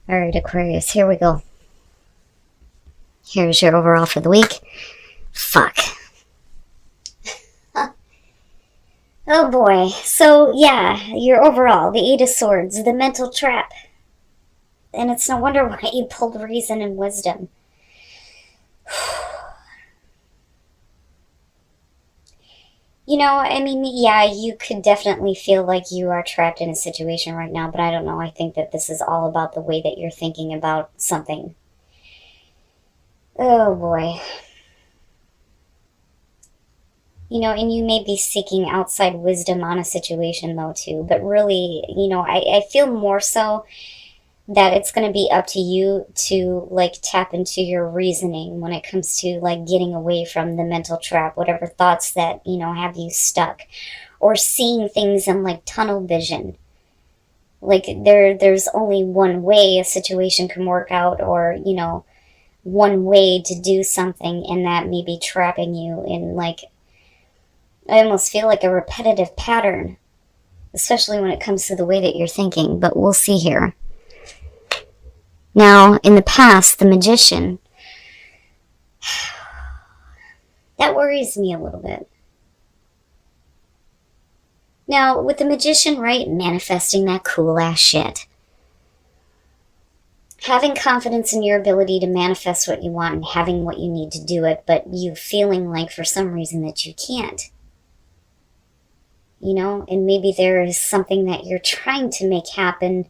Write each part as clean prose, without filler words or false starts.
All right, Aquarius, here we go. Here's your overall for the week. Fuck. Oh boy. So, yeah, your overall, the Eight of Swords, the mental trap. And it's no wonder why you pulled reason and wisdom. You know, I mean, yeah, you could definitely feel like you are trapped in a situation right now, but I don't know. I think that this is all about the way that you're thinking about something. Oh boy. You know, and you may be seeking outside wisdom on a situation though too, but really, you know, I feel more so that it's going to be up to you to like tap into your reasoning when it comes to like getting away from the mental trap, whatever thoughts that, you know, have you stuck, or seeing things in like tunnel vision. Like there's only one way a situation can work out, or, you know, one way to do something, and that may be trapping you in like, I almost feel like a repetitive pattern, especially when it comes to the way that you're thinking, but we'll see here. Now, in the past, the Magician, that worries me a little bit. Now, with the Magician, right, manifesting that cool-ass shit. Having confidence in your ability to manifest what you want and having what you need to do it, but you feeling like for some reason that you can't. You know, and maybe there is something that you're trying to make happen,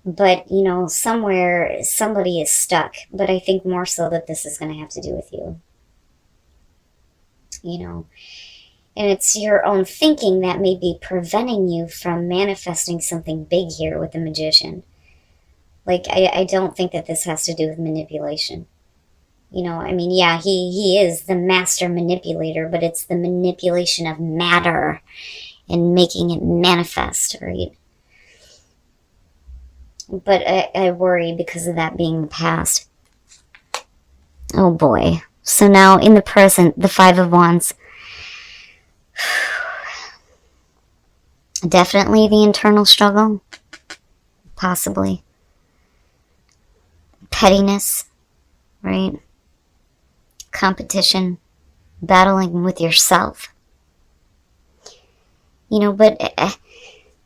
but, you know, somewhere somebody is stuck. But I think more so that this is going to have to do with you. You know, and it's your own thinking that may be preventing you from manifesting something big here with the Magician. Like, I don't think that this has to do with manipulation. You know, I mean, yeah, he is the master manipulator, but it's the manipulation of matter and making it manifest, right? But I worry because of that being the past. Oh boy. So now in the present, the Five of Wands. Definitely the internal struggle. Possibly. Pettiness, right? Competition. Battling with yourself. You know, but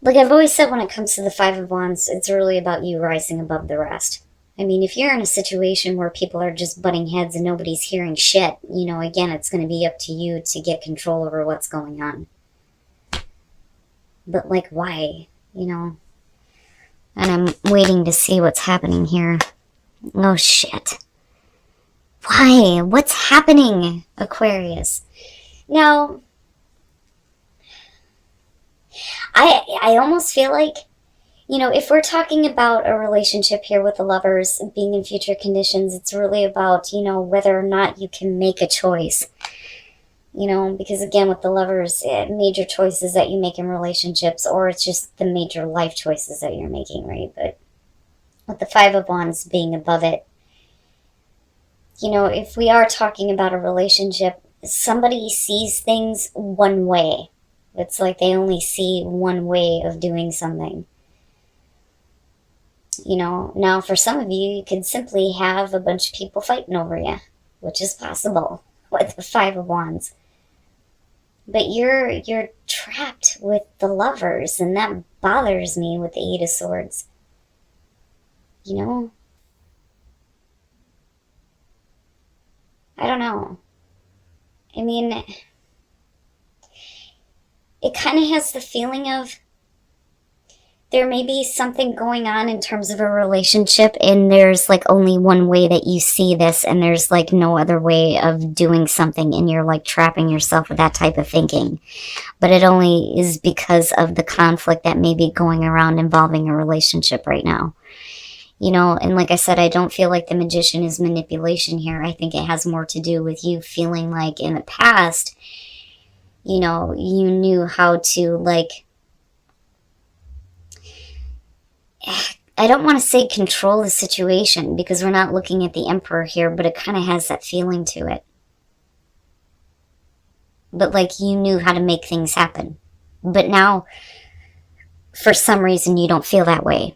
like I've always said, when it comes to the Five of Wands, it's really about you rising above the rest. I mean, if you're in a situation where people are just butting heads and nobody's hearing shit, you know, again, it's going to be up to you to get control over what's going on. But, like, why? You know? And I'm waiting to see what's happening here. Oh, shit. Why? What's happening, Aquarius? Now, I almost feel like, you know, if we're talking about a relationship here with the Lovers being in future conditions, it's really about, you know, whether or not you can make a choice. You know, because again, with the Lovers, major choices that you make in relationships, or it's just the major life choices that you're making, right? But with the Five of Wands being above it, you know, if we are talking about a relationship, somebody sees things one way. It's like they only see one way of doing something. You know, now for some of you, you could simply have a bunch of people fighting over you, which is possible with the Five of Wands. But you're trapped with the Lovers, and that bothers me with the Eight of Swords. You know? I don't know. I mean, it kind of has the feeling of there may be something going on in terms of a relationship, and there's like only one way that you see this, and there's like no other way of doing something, and you're like trapping yourself with that type of thinking. But it only is because of the conflict that may be going around involving a relationship right now. You know, and like I said, I don't feel like the Magician is manipulation here. I think it has more to do with you feeling like in the past, you know, you knew how to, like, I don't want to say control the situation, because we're not looking at the Emperor here, but it kind of has that feeling to it. But like you knew how to make things happen. But now, for some reason, you don't feel that way.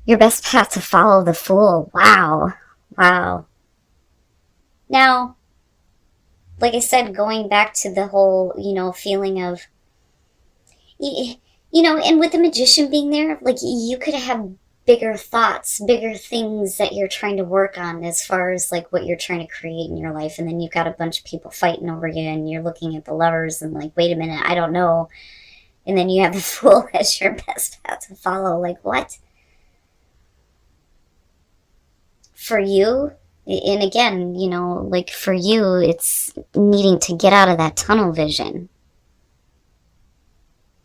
Your best path to follow, the Fool. Wow. Wow. Now, like I said, going back to the whole, feeling of, and with the Magician being there, like, you could have bigger thoughts, bigger things that you're trying to work on as far as, like, what you're trying to create in your life. And then you've got a bunch of people fighting over you, and you're looking at the Lovers and, like, wait a minute, I don't know. And then you have the Fool as your best path to follow. Like, what? For you, and again, like, for you, it's needing to get out of that tunnel vision.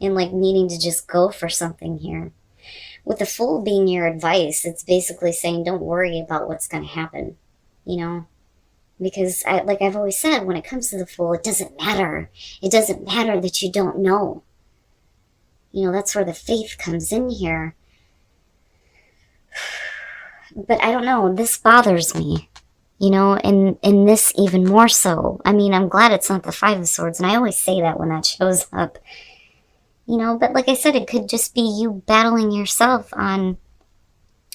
And, like, needing to just go for something here. With the Fool being your advice, it's basically saying don't worry about what's going to happen, Because, like I've always said, when it comes to the Fool, it doesn't matter. It doesn't matter that you don't know. That's where the faith comes in here. But I don't know, this bothers me, and this even more so. I mean, I'm glad it's not the Five of Swords, and I always say that when that shows up. But like I said, it could just be you battling yourself on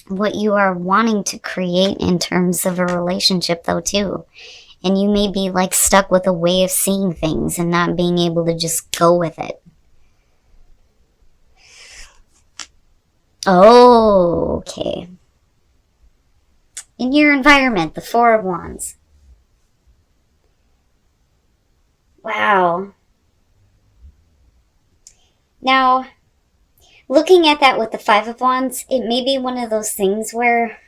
what you are wanting to create in terms of a relationship, though, too. And you may be, like, stuck with a way of seeing things and not being able to just go with it. Oh, okay. In your environment, the Four of Wands. Wow. Now, looking at that with the Five of Wands, it may be one of those things where,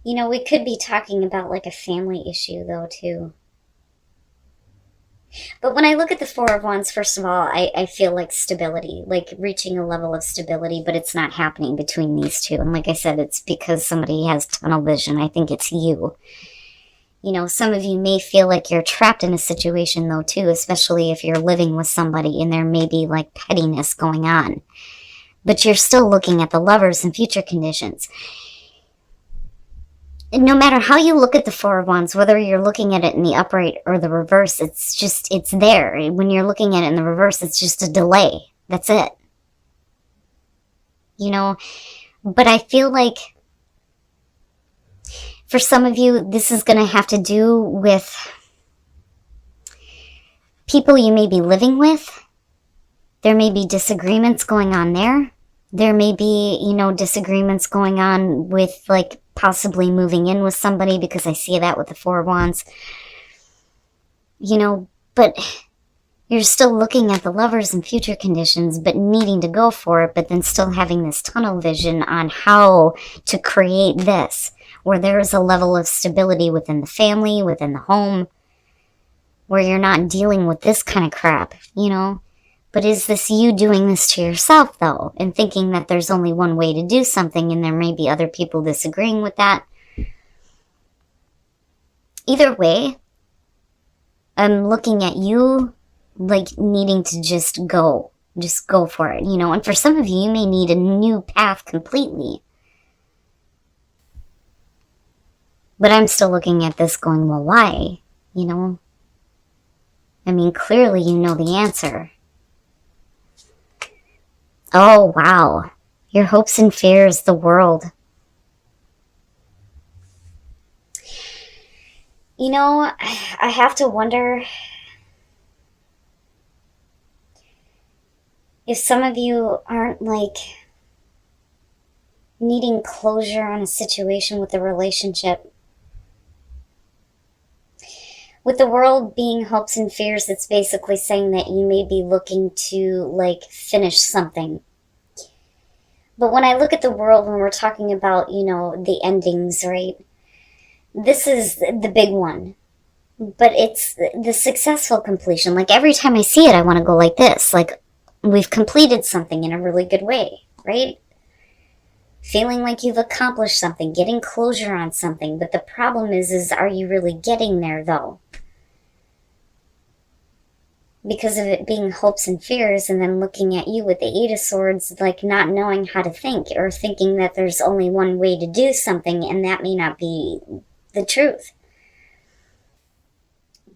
we could be talking about, like, a family issue, though, too. But when I look at the Four of Wands, first of all, I feel like stability, like reaching a level of stability, but it's not happening between these two. And like I said, it's because somebody has tunnel vision. I think it's you. Some of you may feel like you're trapped in a situation, though, too, especially if you're living with somebody and there may be, like, pettiness going on. But you're still looking at the Lovers and future conditions. And no matter how you look at the Four of Wands, whether you're looking at it in the upright or the reverse, it's there. When you're looking at it in the reverse, it's just a delay. That's it. But I feel like for some of you, this is going to have to do with people you may be living with. There may be disagreements going on there. There may be, disagreements going on with, like, possibly moving in with somebody, because I see that with the Four of Wands. But you're still looking at the Lovers and future conditions, but needing to go for it, but then still having this tunnel vision on how to create this, where there is a level of stability within the family, within the home, where you're not dealing with this kind of crap, But is this you doing this to yourself, though, and thinking that there's only one way to do something, and there may be other people disagreeing with that? Either way, I'm looking at you, like, needing to just go for it, And for some of you, you may need a new path completely. But I'm still looking at this going, well, why? I mean, clearly you know the answer. Oh, wow. Your hopes and fears, the world. I have to wonder if some of you aren't, like, needing closure on a situation with a relationship. With the world being hopes and fears, it's basically saying that you may be looking to, like, finish something. But when I look at the world, when we're talking about, the endings, right? This is the big one. But it's the successful completion. Like, every time I see it, I want to go like this. Like, we've completed something in a really good way, right? Feeling like you've accomplished something, getting closure on something. But the problem is are you really getting there, though? Because of it being hopes and fears, and then looking at you with the Eight of Swords, like, not knowing how to think, or thinking that there's only one way to do something, and that may not be the truth.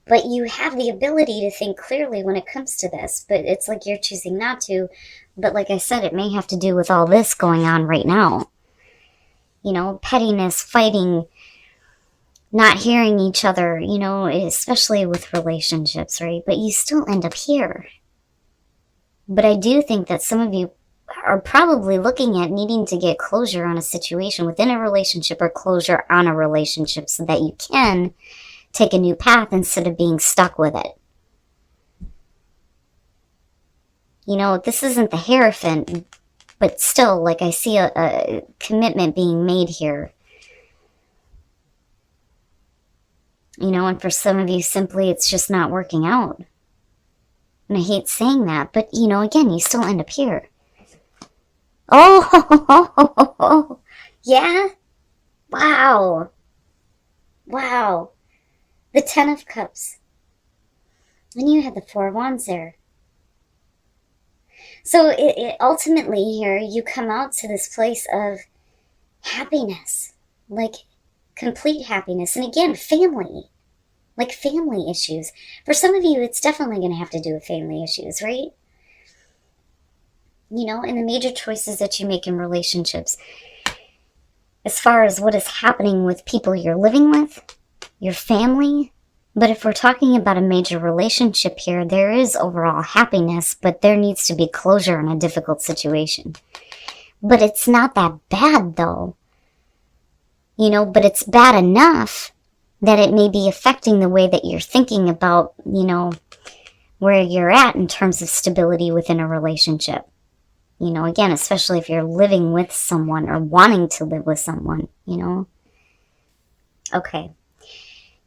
But you have the ability to think clearly when it comes to this. But it's like you're choosing not to. But like I said, it may have to do with all this going on right now. You know, pettiness, fighting, not hearing each other, you know, especially with relationships, right? But you still end up here. But I do think that some of you are probably looking at needing to get closure on a situation within a relationship, or closure on a relationship, so that you can take a new path instead of being stuck with it. You know, this isn't the Hierophant, but still, like, I see a commitment being made here. You know, and for some of you, simply, it's just not working out. And I hate saying that, but, you know, again, you still end up here. Oh, yeah? Wow. Wow. The Ten of Cups. And you had the Four of Wands there. So it ultimately here, you come out to this place of happiness. Like, complete happiness. And again, family. Like family issues. For some of you, it's definitely going to have to do with family issues, right? You know, and the major choices that you make in relationships, as far as what is happening with people you're living with, your family. But if we're talking about a major relationship here, there is overall happiness, but there needs to be closure in a difficult situation. But it's not that bad, though. You know, but it's bad enough that it may be affecting the way that you're thinking about, you know, where you're at in terms of stability within a relationship. You know, again, especially if you're living with someone or wanting to live with someone, you know. Okay.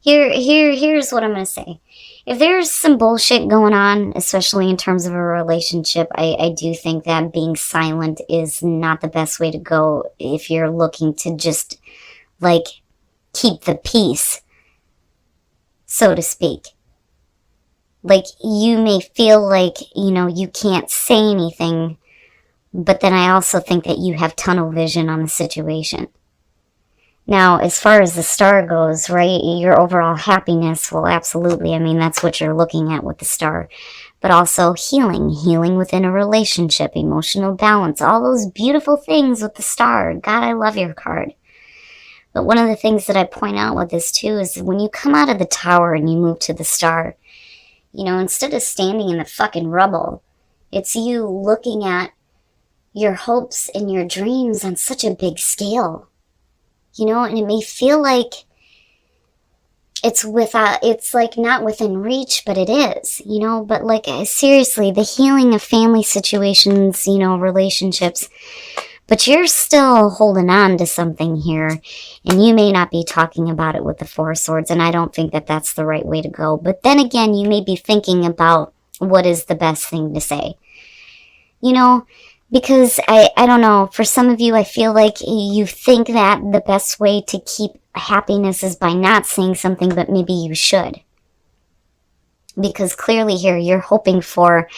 Here's what I'm going to say. If there's some bullshit going on, especially in terms of a relationship, I do think that being silent is not the best way to go if you're looking to just, like, keep the peace, so to speak. Like, you may feel like, you know, you can't say anything, but then I also think that you have tunnel vision on the situation. Now, as far as the star goes, right, your overall happiness, well, absolutely. I mean, that's what you're looking at with the star. But also healing within a relationship, emotional balance, all those beautiful things with the star. God, I love your card. But one of the things that I point out with this, too, is when you come out of the Tower and you move to the star, you know, instead of standing in the fucking rubble, it's you looking at your hopes and your dreams on such a big scale. You know, and it may feel like it's like not within reach, but it is, you know. But like, seriously, the healing of family situations, you know, relationships, but you're still holding on to something here, and you may not be talking about it with the Four of Swords, and I don't think that that's the right way to go. But then again, you may be thinking about what is the best thing to say, you know. Because, I don't know, for some of you, I feel like you think that the best way to keep happiness is by not saying something, but maybe you should. Because clearly here, you're hoping for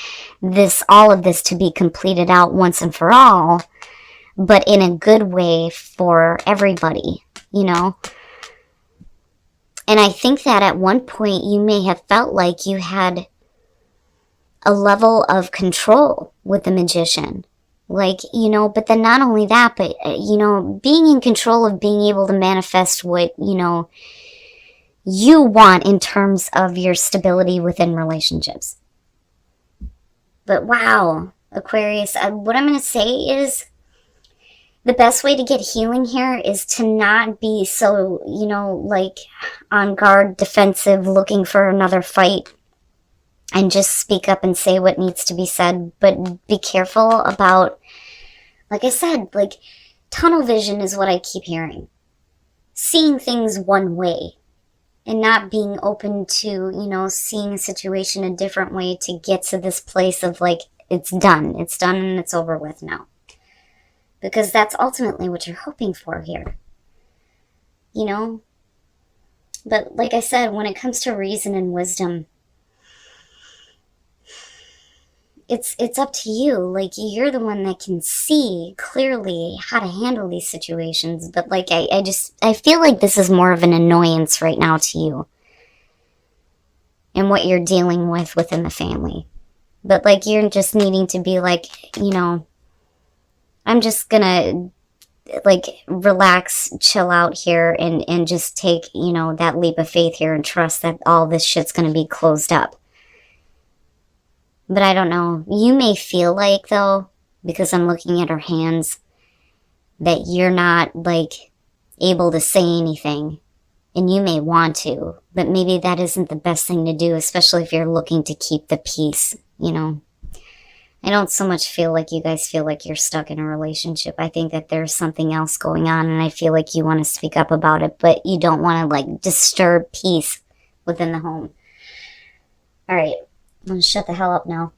all of this to be completed out once and for all, but in a good way for everybody, you know? And I think that at one point, you may have felt like you had a level of control with the Magician. Like, you know, but then not only that, but, you know, being in control of being able to manifest what, you know, you want in terms of your stability within relationships. But wow, Aquarius, what I'm going to say is the best way to get healing here is to not be so, you know, like on guard, defensive, looking for another fight. And just speak up and say what needs to be said. But be careful about, like I said, like tunnel vision is what I keep hearing. Seeing things one way. And not being open to, you know, seeing a situation a different way to get to this place of like, it's done. It's done and it's over with now. Because that's ultimately what you're hoping for here. You know? But like I said, when it comes to reason and wisdom, it's up to you. Like, you're the one that can see clearly how to handle these situations. But like, I feel like this is more of an annoyance right now to you. and what you're dealing with within the family. But like, you're just needing to be like, you know, I'm just gonna like relax, chill out here, and just take, you know, that leap of faith here and trust that all this shit's gonna be closed up. But I don't know. You may feel like, though, because I'm looking at her hands, that you're not like able to say anything. And you may want to, but maybe that isn't the best thing to do, especially if you're looking to keep the peace, you know. I don't so much feel like you guys feel like you're stuck in a relationship. I think that there's something else going on, and I feel like you want to speak up about it, but you don't want to like disturb peace within the home. All right, I'm going to shut the hell up now.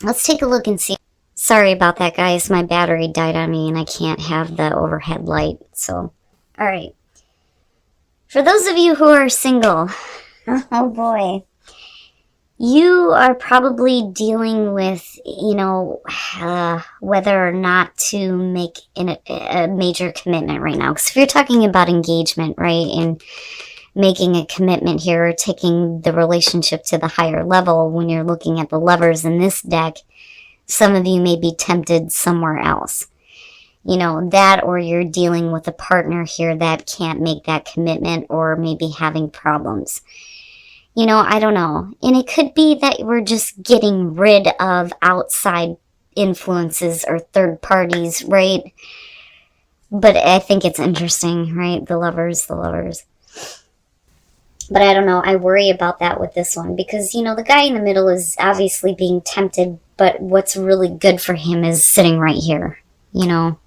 Let's take a look and see. Sorry about that, guys. My battery died on me, and I can't have the overhead light, so. All right. For those of you who are single, oh boy, you are probably dealing with, you know, whether or not to make a major commitment right now. Because if you're talking about engagement, right, and making a commitment here, or taking the relationship to the higher level, when you're looking at the lovers in this deck, some of you may be tempted somewhere else. You know, that, or you're dealing with a partner here that can't make that commitment, or maybe having problems. You know, I don't know. And it could be that we're just getting rid of outside influences or third parties, right? But I think it's interesting, right? The lovers. But I don't know. I worry about that with this one because, you know, the guy in the middle is obviously being tempted, but what's really good for him is sitting right here, you know?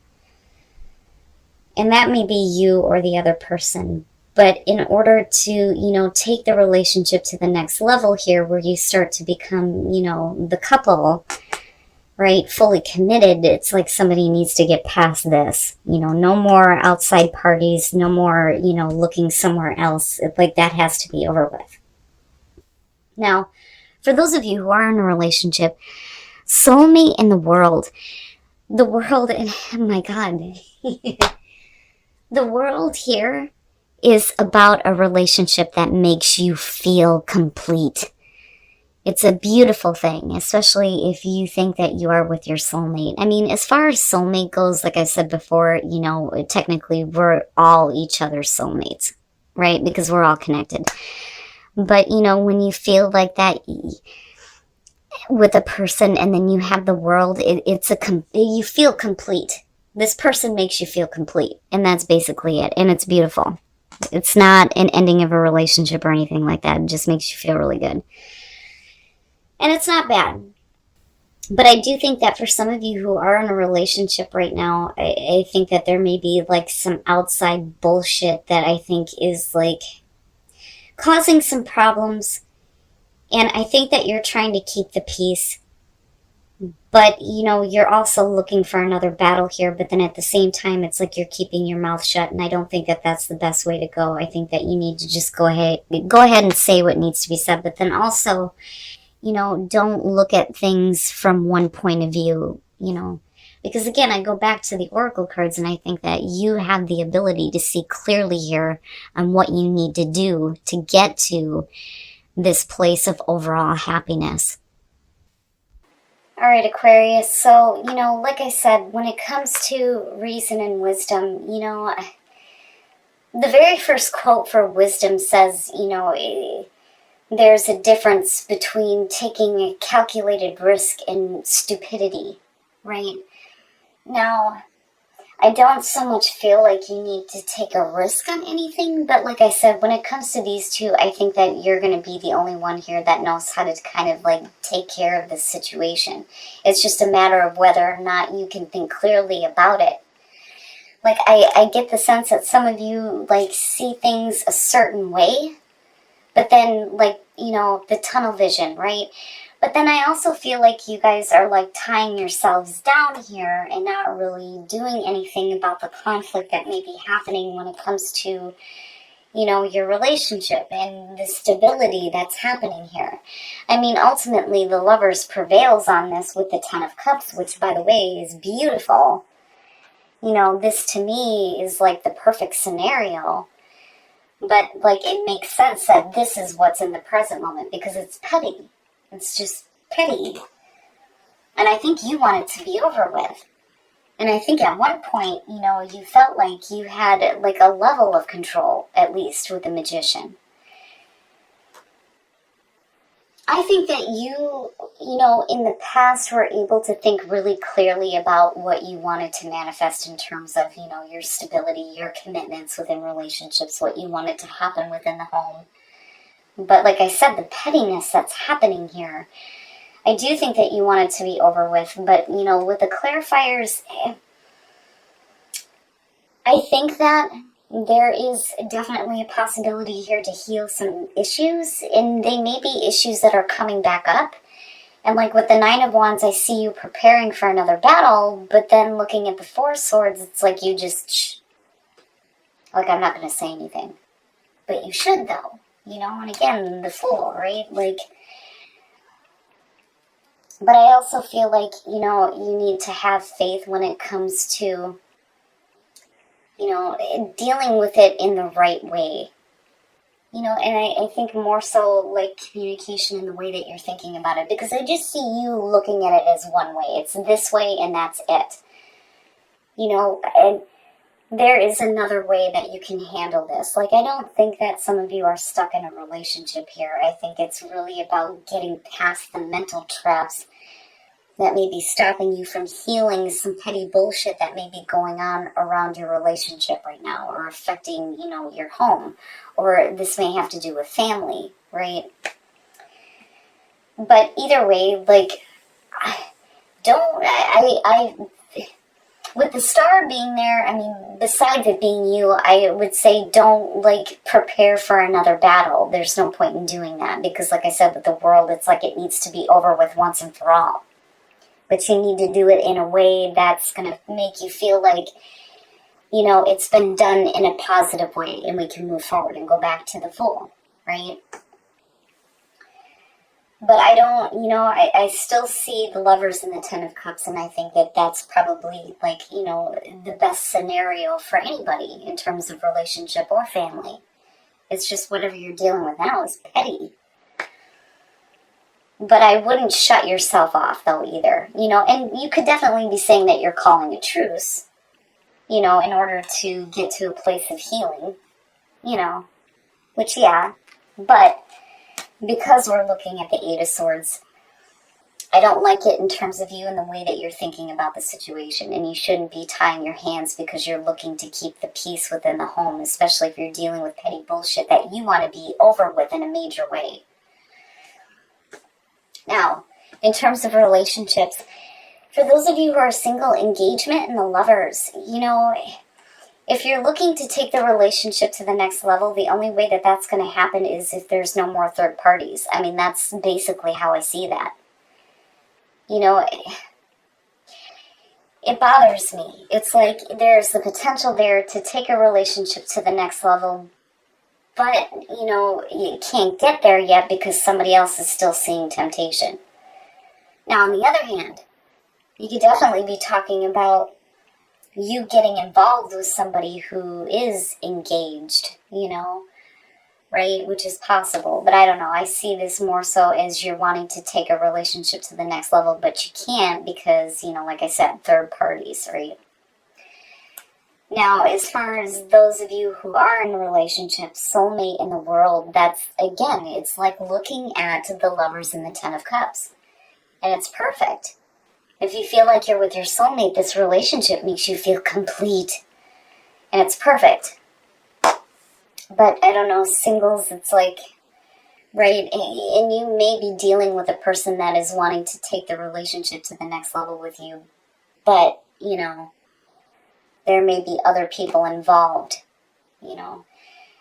And that may be you or the other person. But in order to, you know, take the relationship to the next level here, where you start to become, you know, the couple, right, fully committed, it's like somebody needs to get past this. You know, no more outside parties, no more, you know, looking somewhere else. It's like that has to be over with. Now, for those of you who are in a relationship, soulmate in the world, and oh my God, the world here is about a relationship that makes you feel complete. It's a beautiful thing, especially if you think that you are with your soulmate. I mean, as far as soulmate goes, like I said before, you know, technically we're all each other's soulmates, right? Because we're all connected. But, you know, when you feel like that with a person and then you have the world, you feel complete. This person makes you feel complete, and that's basically it, and it's beautiful. It's not an ending of a relationship or anything like that. It just makes you feel really good. And it's not bad. But I do think that for some of you who are in a relationship right now, I think that there may be like some outside bullshit that I think is like causing some problems. And I think that you're trying to keep the peace. But, you know, you're also looking for another battle here. But then at the same time, it's like you're keeping your mouth shut. And I don't think that that's the best way to go. I think that you need to just go ahead and say what needs to be said. But then also, you know, don't look at things from one point of view, you know. Because again, I go back to the Oracle cards, and I think that you have the ability to see clearly here on what you need to do to get to this place of overall happiness. All right, Aquarius. So, you know, like I said, when it comes to reason and wisdom, you know, the very first quote for wisdom says, you know, there's a difference between taking a calculated risk and stupidity, right? Now, I don't so much feel like you need to take a risk on anything, but like I said, when it comes to these two, I think that you're going to be the only one here that knows how to kind of like take care of this situation. It's just a matter of whether or not you can think clearly about it. Like, I get the sense that some of you like see things a certain way, but then like, you know, the tunnel vision, right? But then I also feel like you guys are like tying yourselves down here and not really doing anything about the conflict that may be happening when it comes to, you know, your relationship and the stability that's happening here. I mean, ultimately, the Lovers prevails on this with the Ten of Cups, which, by the way, is beautiful. You know, this to me is like the perfect scenario. But, like, it makes sense that this is what's in the present moment because it's petty. It's just petty. And I think you want it to be over with. And I think at one point, you know, you felt like you had, like, a level of control, at least, with the Magician. I think that you know, in the past were able to think really clearly about what you wanted to manifest in terms of, you know, your stability, your commitments within relationships, what you wanted to happen within the home. But like I said, the pettiness that's happening here, I do think that you want it to be over with. But, you know, with the clarifiers, I think that there is definitely a possibility here to heal some issues, and they may be issues that are coming back up. And like with the Nine of Wands, I see you preparing for another battle, but then looking at the Four of Swords, it's like you just, like, I'm not going to say anything. But you should, though. You know, and again, the Fool, right? Like, but I also feel like, you know, you need to have faith when it comes to, you know, dealing with it in the right way. You know, and I think more so like communication in the way that you're thinking about it. Because I just see you looking at it as one way. It's this way and that's it. You know, and there is another way that you can handle this. Like, I don't think that some of you are stuck in a relationship here. I think it's really about getting past the mental traps that may be stopping you from healing some petty bullshit that may be going on around your relationship right now, or affecting, you know, your home, or this may have to do with family, right? But either way, like, with the Star being there, I mean, besides it being you, I would say don't, like, prepare for another battle. There's no point in doing that, because like I said, with the World, it's like it needs to be over with once and for all. But you need to do it in a way that's going to make you feel like, you know, it's been done in a positive way and we can move forward and go back to the Fool, right? But I don't, you know, I still see the Lovers and the Ten of Cups, and I think that that's probably, like, you know, the best scenario for anybody in terms of relationship or family. It's just whatever you're dealing with now is petty. But I wouldn't shut yourself off, though, either. You know, and you could definitely be saying that you're calling a truce, you know, in order to get to a place of healing, you know, which, yeah. But because we're looking at the Eight of Swords, I don't like it in terms of you and the way that you're thinking about the situation. And you shouldn't be tying your hands because you're looking to keep the peace within the home, especially if you're dealing with petty bullshit that you want to be over with in a major way. Now, in terms of relationships, for those of you who are single, engagement and the Lovers, you know, if you're looking to take the relationship to the next level, the only way that that's going to happen is if there's no more third parties. I mean, that's basically how I see that. You know, it bothers me. It's like there's the potential there to take a relationship to the next level, but, you know, you can't get there yet because somebody else is still seeing temptation. Now, on the other hand, you could definitely be talking about you getting involved with somebody who is engaged, you know, right? Which is possible. But I don't know. I see this more so as you're wanting to take a relationship to the next level, but you can't because, you know, like I said, third parties, right? Now, as far as those of you who are in a relationship, soulmate in the World, that's, again, it's like looking at the Lovers and the Ten of Cups. And it's perfect. If you feel like you're with your soulmate, this relationship makes you feel complete. And it's perfect. But, I don't know, singles, it's like, right, and you may be dealing with a person that is wanting to take the relationship to the next level with you. But, you know, there may be other people involved, you know.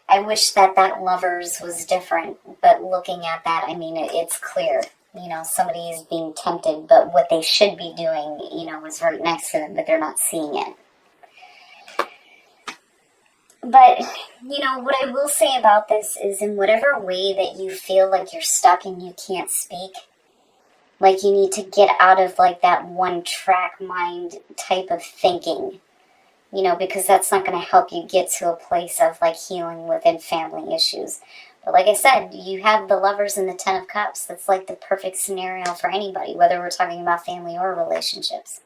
I wish that Lovers was different, but looking at that, I mean, it's clear. You know, somebody is being tempted, but what they should be doing, you know, is right next to them, but they're not seeing it. But, you know, what I will say about this is in whatever way that you feel like you're stuck and you can't speak, like you need to get out of like that one track mind type of thinking. you know, because that's not going to help you get to a place of like healing within family issues. But like I said, you have the Lovers and the Ten of Cups. That's like the perfect scenario for anybody, whether we're talking about family or relationships.